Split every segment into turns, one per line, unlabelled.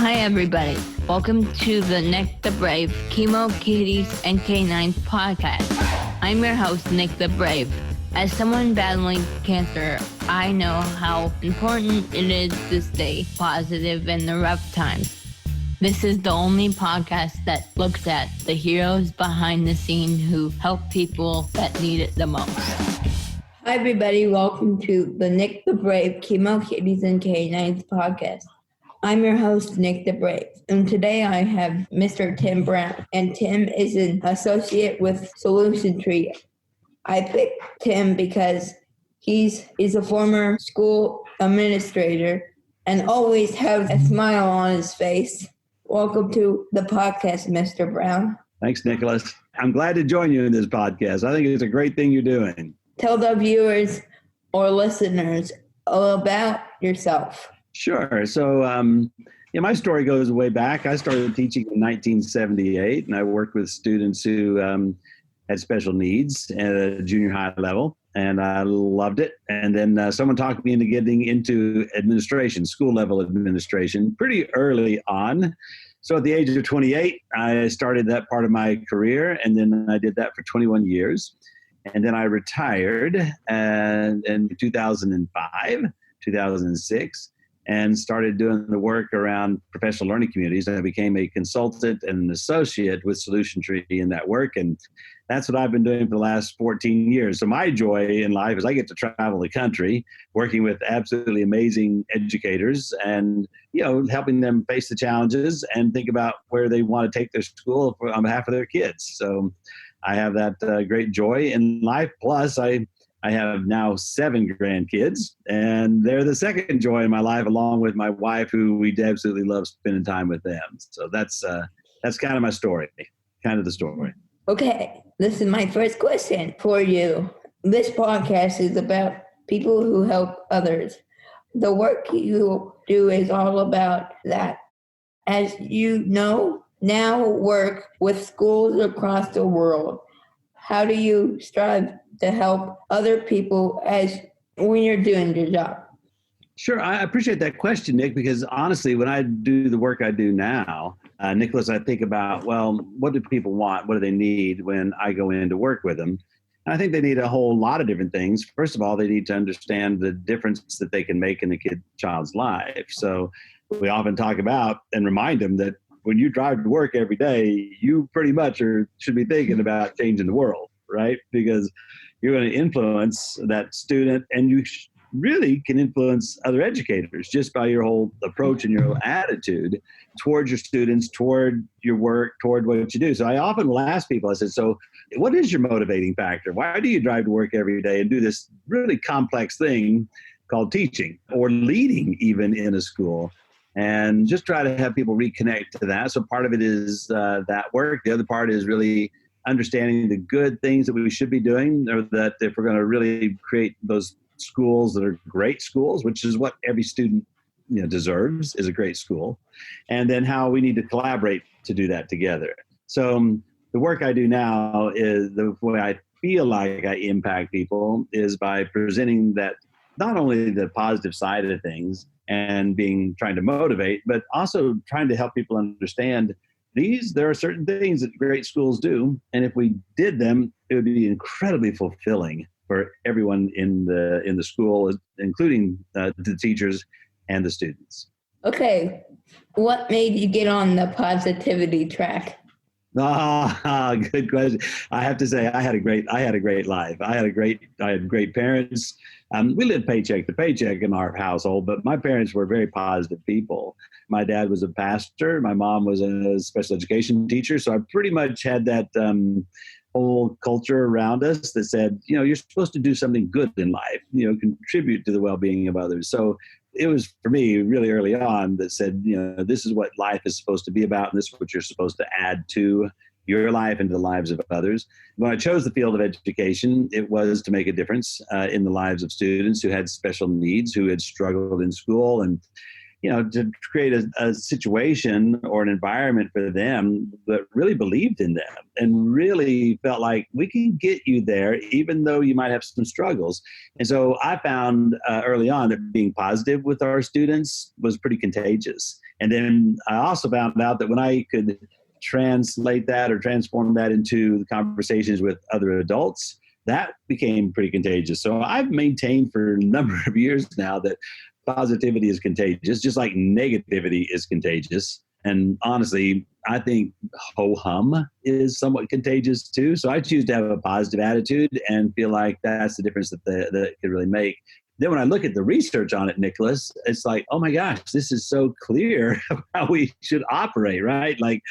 Hi, everybody. Welcome to the Nick the Brave Chemo Kitties and Canines podcast. I'm your host, Nick the Brave. As someone battling cancer, I know how important it is to stay positive in the rough times. This is the only podcast that looks at the heroes behind the scene who help people that need it the most. Hi, everybody. Welcome to the Nick the Brave Chemo Kitties and Canines podcast. I'm your host, Nick the Brave, and today I have Mr. Tim Brown, and Tim is an associate with Solution Tree. I picked Tim because he's a former school administrator and always has a smile on his face. Welcome to the podcast, Mr. Brown.
Thanks, Nicholas. I'm glad to join you in this podcast. I think it's a great thing you're doing.
Tell the viewers or listeners about yourself.
Sure. So, my story goes way back. I started teaching in 1978, and I worked with students who had special needs at a junior high level, and I loved it. And then someone talked me into getting into administration, school level administration, pretty early on. So at the age of 28, I started that part of my career, and then I did that for 21 years. And then I retired in 2005, 2006. And started doing the work around professional learning communities. I became a consultant and an associate with Solution Tree in that work. And that's what I've been doing for the last 14 years. So my joy in life is I get to travel the country, working with absolutely amazing educators and, helping them face the challenges and think about where they want to take their school on behalf of their kids. So I have that great joy in life. Plus, I have now 7 grandkids, and they're the second joy in my life, along with my wife, who we absolutely love spending time with them. So that's kind of my story, kind of the story.
Okay, this is my first question for you. This podcast is about people who help others. The work you do is all about that. As you know, now work with schools across the world. How do you strive to help other people when you're doing your job?
Sure. I appreciate that question, Nick, because honestly, when I do the work I do now, Nicholas, I think about, what do people want? What do they need when I go in to work with them? And I think they need a whole lot of different things. First of all, they need to understand the difference that they can make in the child's life. So we often talk about and remind them that when you drive to work every day, you pretty much should be thinking about changing the world, right? Because you're going to influence that student, and you really can influence other educators just by your whole approach and your whole attitude towards your students, toward your work, toward what you do. So I often will ask people, I said, so what is your motivating factor? Why do you drive to work every day and do this really complex thing called teaching or leading even in a school? And just try to have people reconnect to that. So part of it is that work. The other part is really understanding the good things that we should be doing, or that if we're going to really create those schools that are great schools, which is what every student deserves, is a great school, and then how we need to collaborate to do that together. So the work I do now is the way I feel like I impact people is by presenting that not only the positive side of things and trying to motivate, but also trying to help people understand there are certain things that great schools do, and if we did them, it would be incredibly fulfilling for everyone in the school, including the teachers and the students. Okay,
what made you get on the positivity track?
Good question. I have to say, I had a great life. I had great parents. We lived paycheck to paycheck in our household, but my parents were very positive people. My dad was a pastor. My mom was a special education teacher. So I pretty much had that whole culture around us that said, you're supposed to do something good in life, contribute to the well-being of others. So it was for me really early on that said, this is what life is supposed to be about, and this is what you're supposed to add to your life and to the lives of others. When I chose the field of education, it was to make a difference in the lives of students who had special needs, who had struggled in school. And to create a situation or an environment for them that really believed in them and really felt like we can get you there, even though you might have some struggles. And so I found early on that being positive with our students was pretty contagious. And then I also found out that when I could translate that or transform that into conversations with other adults, that became pretty contagious. So I've maintained for a number of years now that positivity is contagious, just like negativity is contagious. And honestly, I think ho-hum is somewhat contagious too. So I choose to have a positive attitude and feel like that's the difference that it could really make. Then when I look at the research on it, Nicholas, it's like, oh my gosh, this is so clear how we should operate, right? Like,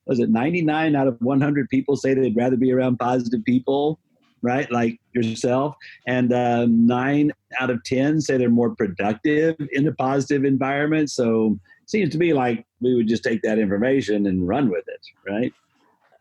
was it 99 out of 100 people say they'd rather be around positive people, right? Like yourself. And 9 out of 10 say they're more productive in a positive environment. So it seems to me like we would just take that information and run with it, right?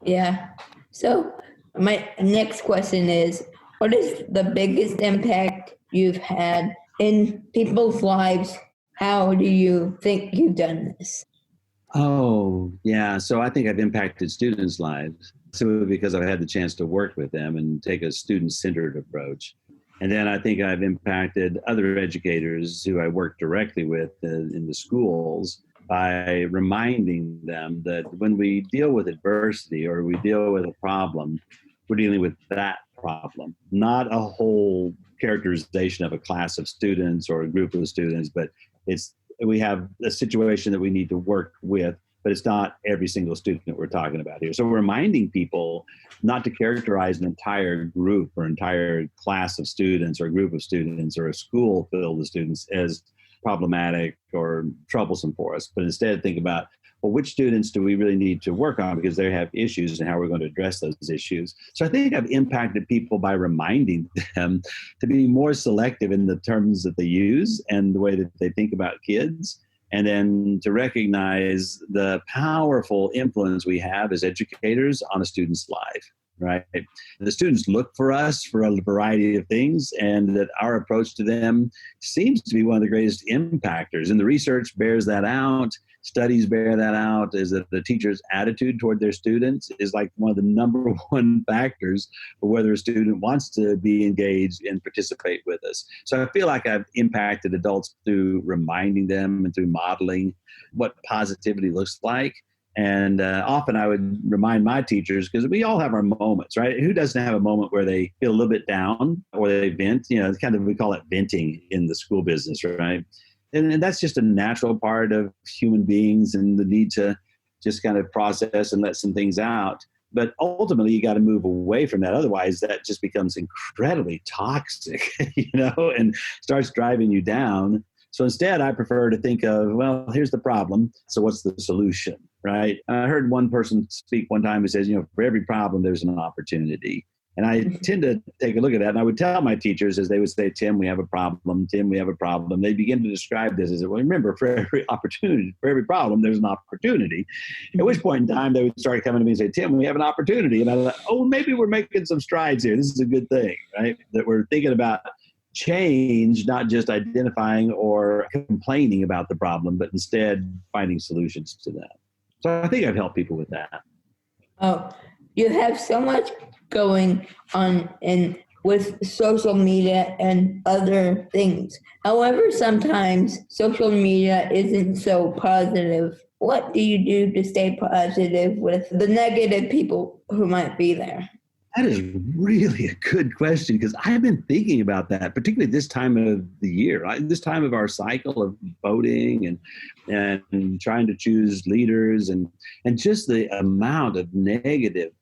Yeah. So my next question is, what is the biggest impact you've had in people's lives? How do you think you've done this?
Oh, yeah. So I think I've impacted students' lives simply because I've had the chance to work with them and take a student-centered approach. And then I think I've impacted other educators who I work directly with in the schools by reminding them that when we deal with adversity or we deal with a problem, we're dealing with that problem, not a whole characterization of a class of students or a group of students, but we have a situation that we need to work with, but it's not every single student that we're talking about here. So we're reminding people not to characterize an entire group or entire class of students or a group of students or a school filled with students as problematic or troublesome for us, but instead think about, well, which students do we really need to work on because they have issues and how we're going to address those issues. So I think I've impacted people by reminding them to be more selective in the terms that they use and the way that they think about kids, and then to recognize the powerful influence we have as educators on a student's life. Right. The students look for us for a variety of things, and that our approach to them seems to be one of the greatest impactors. And the research bears that out. Studies bear that out, is that the teacher's attitude toward their students is like one of the number one factors for whether a student wants to be engaged and participate with us. So I feel like I've impacted adults through reminding them and through modeling what positivity looks like. And often I would remind my teachers, because we all have our moments, right? Who doesn't have a moment where they feel a little bit down or they vent? It's kind of, we call it venting in the school business, right? And that's just a natural part of human beings and the need to just kind of process and let some things out. But ultimately, you got to move away from that. Otherwise, that just becomes incredibly toxic, and starts driving you down. So instead, I prefer to think of, well, here's the problem. So what's the solution, right? I heard one person speak one time who says, for every problem, there's an opportunity. And I tend to take a look at that. And I would tell my teachers, as they would say, Tim, we have a problem. Tim, we have a problem. They begin to describe this as, well, remember, for every opportunity, for every problem, there's an opportunity. At which point in time, they would start coming to me and say, Tim, we have an opportunity. And I thought, oh, maybe we're making some strides here. This is a good thing, right? That we're thinking about change, not just identifying or complaining about the problem, but instead finding solutions to that. So I think I've helped people with that.
Oh, you have so much going on with social media and other things. However, sometimes social media isn't so positive. What do you do to stay positive with the negative people who might be there?
That is really a good question, because I've been thinking about that, particularly this time of the year, right? This time of our cycle of voting and trying to choose leaders and just the amount of negative.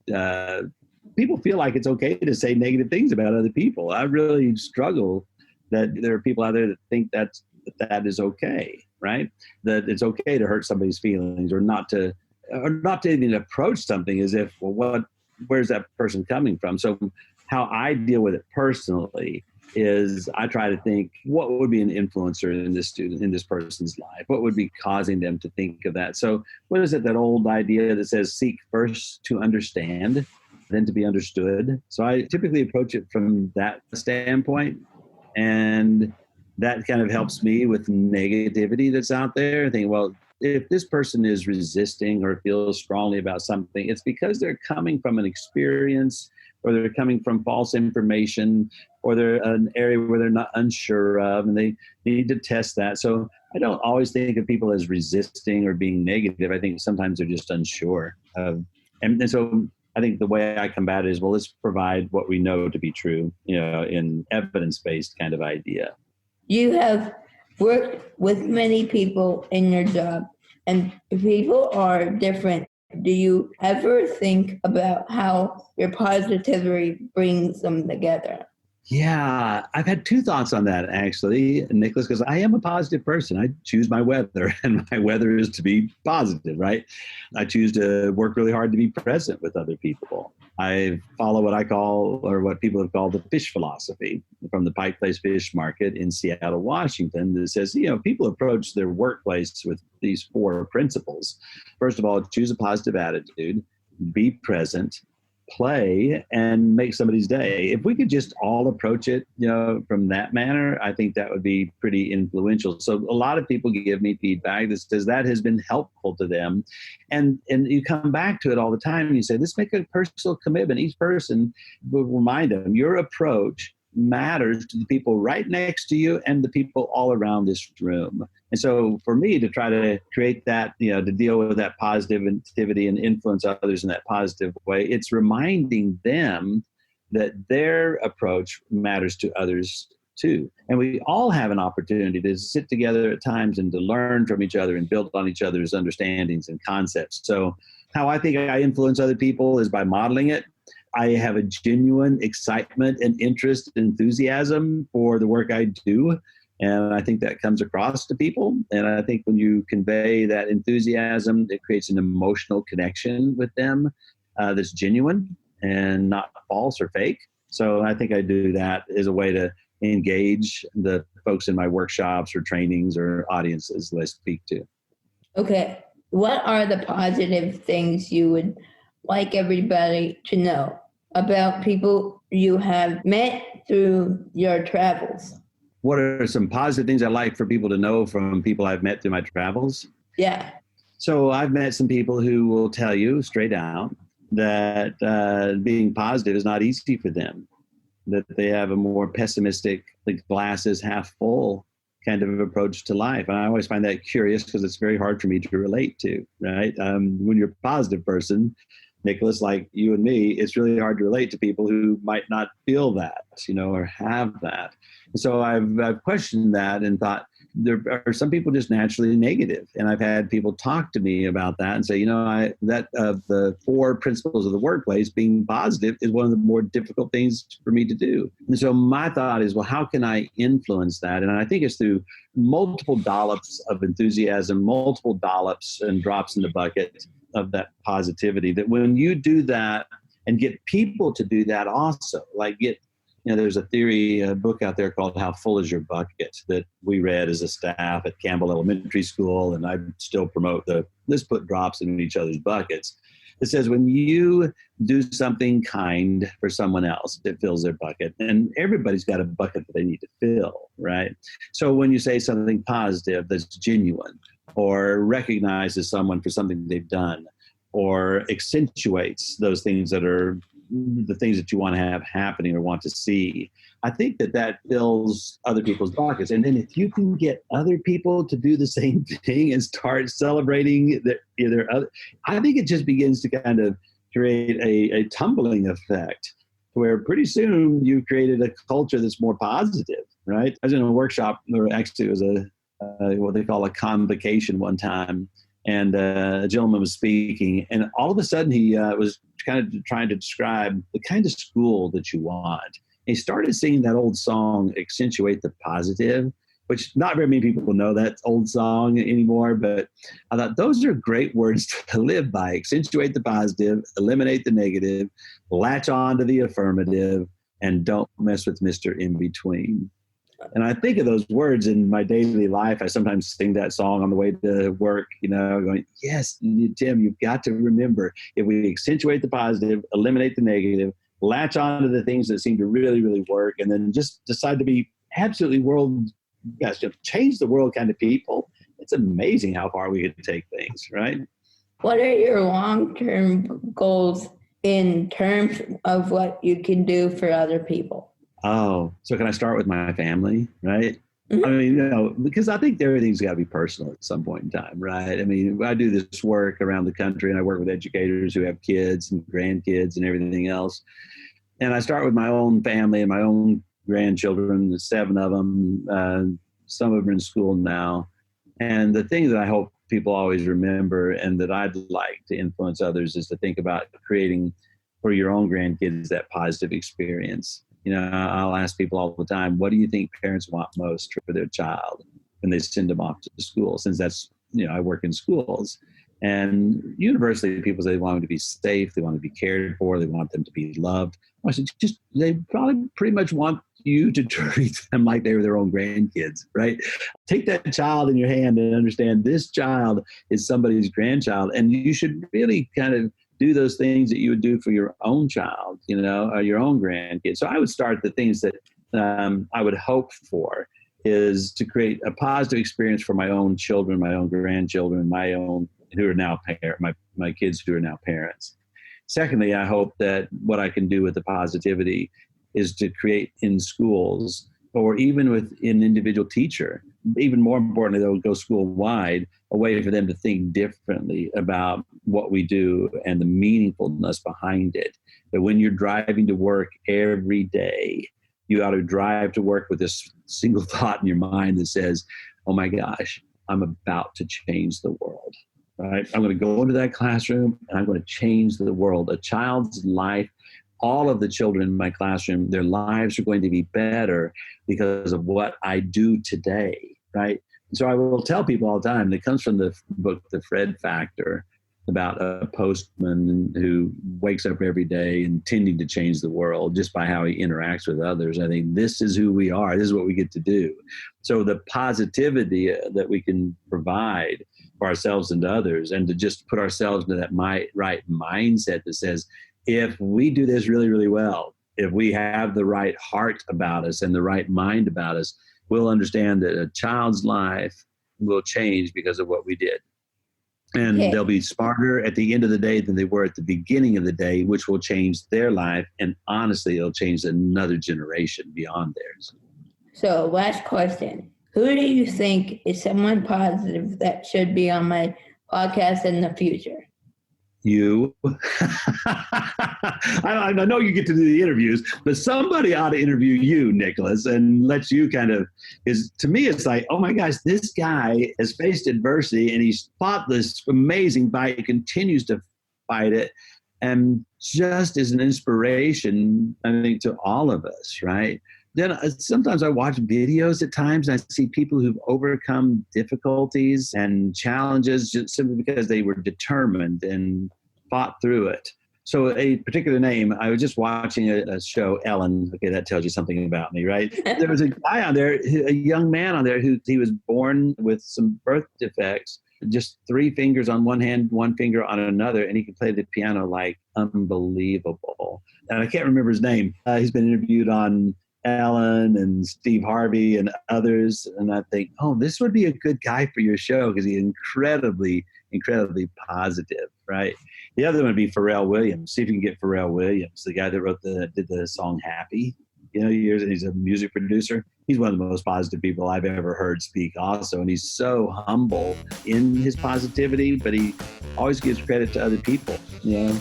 People feel like it's okay to say negative things about other people. I really struggle that there are people out there that think that is okay, right? That it's okay to hurt somebody's feelings or not to even approach something as if, well, where's that person coming from? So how I deal with it personally is I try to think, what would be an influencer in this person's life? What would be causing them to think of that? So what is it, that old idea that says seek first to understand, then to be understood? So I typically approach it from that standpoint. And that kind of helps me with negativity that's out there. I think, well, if this person is resisting or feels strongly about something, it's because they're coming from an experience, or they're coming from false information, or they're an area where they're not unsure of, and they need to test that. So I don't always think of people as resisting or being negative. I think sometimes they're just unsure. And so I think the way I combat it is, well, let's provide what we know to be true, in evidence-based kind of idea.
You have worked with many people in your job, and people are different. Do you ever think about how your positivity brings them together?
Yeah, I've had two thoughts on that, actually, Nicholas, because I am a positive person. I choose my weather, and my weather is to be positive, right? I choose to work really hard to be present with other people. I follow what I call, or what people have called, the fish philosophy from the Pike Place Fish Market in Seattle, Washington, that says, people approach their workplace with these four principles. First of all, choose a positive attitude, be present, play, and make somebody's day. If we could just all approach it, from that manner, I think that would be pretty influential. So a lot of people give me feedback that says that has been helpful to them. And you come back to it all the time and you say, let's make a personal commitment. Each person will remind them your approach matters to the people right next to you and the people all around this room. And so for me to try to create that, to deal with that positivity and influence others in that positive way, it's reminding them that their approach matters to others too. And we all have an opportunity to sit together at times and to learn from each other and build on each other's understandings and concepts. So how I think I influence other people is by modeling it. I have a genuine excitement and interest and enthusiasm for the work I do. And I think that comes across to people. And I think when you convey that enthusiasm, it creates an emotional connection with them that's genuine and not false or fake. So I think I do that as a way to engage the folks in my workshops or trainings or audiences that I speak to.
Okay. What are the positive things you would like everybody to know about people you have met through your travels?
What are some positive things I like for people to know from people I've met through my travels?
Yeah.
So I've met some people who will tell you straight out that being positive is not easy for them, that they have a more pessimistic, the glass is half full kind of approach to life. And I always find that curious because it's very hard for me to relate to, right? When you're a positive person, Nicholas, like you and me, it's really hard to relate to people who might not feel that, or have that. So I've questioned that and thought there are some people just naturally negative. And I've had people talk to me about that and say, that of the four principles of the workplace, being positive is one of the more difficult things for me to do. And so my thought is, well, how can I influence that? And I think it's through multiple dollops of enthusiasm, multiple dollops and drops in the bucket of that positivity, that when you do that and get people to do that also, like there's a book out there called How Full Is Your Bucket that we read as a staff at Campbell Elementary School, and I still promote let's put drops in each other's buckets. It says when you do something kind for someone else, it fills their bucket, and everybody's got a bucket that they need to fill, right? So when you say something positive that's genuine, or recognizes someone for something they've done, or accentuates those things that are the things that you want to have happening or want to see, I think that fills other people's buckets. And then if you can get other people to do the same thing and start celebrating either other, I think it just begins to kind of create a tumbling effect where pretty soon you've created a culture that's more positive, right? I was in a workshop, or actually it was what they call a convocation one time, and a gentleman was speaking, and all of a sudden he was kind of trying to describe the kind of school that you want. And he started singing that old song, Accentuate the Positive, which not very many people know that old song anymore, but I thought those are great words to live by. Accentuate the positive, eliminate the negative, latch on to the affirmative, and don't mess with Mr. In Between. And I think of those words in my daily life. I sometimes sing that song on the way to work, going, yes, Tim, you've got to remember, if we accentuate the positive, eliminate the negative, latch on to the things that seem to really, really work, and then just decide to be absolutely world gosh, change the world kind of people. It's amazing how far we can take things, right?
What are your long-term goals in terms of what you can do for other people?
Oh, so can I start with my family, right?
Mm-hmm.
I mean, because I think everything's got to be personal at some point in time, right? I mean, I do this work around the country and I work with educators who have kids and grandkids and everything else. And I start with my own family and my own grandchildren, the 7 of them. Some of them are in school now. And the thing that I hope people always remember and that I'd like to influence others is to think about creating for your own grandkids that positive experience. I'll ask people all the time, what do you think parents want most for their child when they send them off to school? Since that's, I work in schools. And universally, people say they want them to be safe, they want to be cared for, they want them to be loved. I said, they probably pretty much want you to treat them like they were their own grandkids, right? Take that child in your hand and understand this child is somebody's grandchild. And you should really kind of do those things that you would do for your own child, or your own grandkids. So I would start the things that I would hope for is to create a positive experience for my own children, my own grandchildren, my own who are now my kids who are now parents. Secondly, I hope that what I can do with the positivity is to create in schools or even with an individual teacher, even more importantly, they'll go school-wide, a way for them to think differently about what we do and the meaningfulness behind it. That when you're driving to work every day, you ought to drive to work with this single thought in your mind that says, oh my gosh, I'm about to change the world, right? I'm going to go into that classroom and I'm going to change the world. A child's life, all of the children in my classroom, their lives are going to be better because of what I do today, right? And so I will tell people all the time, it comes from the book, The Fred Factor, about a postman who wakes up every day intending to change the world just by how he interacts with others. I think this is who we are. This is what we get to do. So the positivity that we can provide for ourselves and to others, and to just put ourselves into that right mindset that says, if we do this really, really well, if we have the right heart about us and the right mind about us, we'll understand that a child's life will change because of what we did. And they'll be smarter at the end of the day than they were at the beginning of the day, which will change their life. And honestly, it'll change another generation beyond theirs.
So last question. Who do you think is someone positive that should be on my podcast in the future?
You. I know you get to do the interviews, but somebody ought to interview you, Nicholas, and let you to me, it's like, oh my gosh, this guy has faced adversity and he's fought this amazing fight. He continues to fight it. And just as an inspiration, I think, to all of us, right? Then sometimes I watch videos at times and I see people who've overcome difficulties and challenges just simply because they were determined and fought through it. So a particular name, I was just watching a show, Ellen. Okay, that tells you something about me, right? There was a guy on there, a young man on there he was born with some birth defects, just 3 fingers on one hand, 1 finger on another, and he could play the piano like unbelievable. And I can't remember his name. He's been interviewed on Ellen and Steve Harvey and others. And I think, oh, this would be a good guy for your show because he's incredibly, incredibly positive, right? The other one would be Pharrell Williams. See if you can get Pharrell Williams, the guy that did the song Happy. He's a music producer. He's one of the most positive people I've ever heard speak also. And he's so humble in his positivity, but he always gives credit to other people,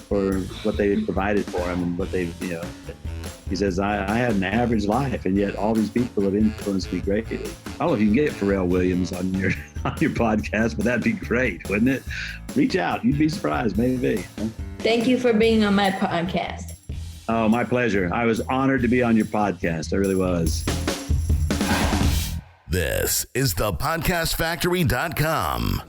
for what they provided for him and what they've, He says, I had an average life, and yet all these people have influenced me greatly. I don't know if you can get Pharrell Williams on your podcast, but that'd be great, wouldn't it? Reach out. You'd be surprised, maybe.
Thank you for being on my podcast.
Oh, my pleasure. I was honored to be on your podcast. I really was.
This is thepodcastfactory.com.